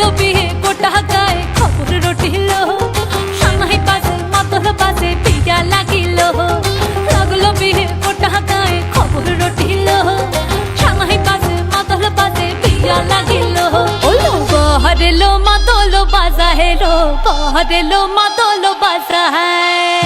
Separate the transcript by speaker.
Speaker 1: লাগলো বিয়ে গোটা গায়ে খবর রটিল সানাই বাজে মাতল বাজে বিয়া লাগিল লাগলো বিয়ে গোটা গায়ে খবর রটিল সানাই বাজে মাতল বাজে বিয়া লাগিল বহরেলো মাদল বাজা হেলো বহরেলো মাদল বাজা है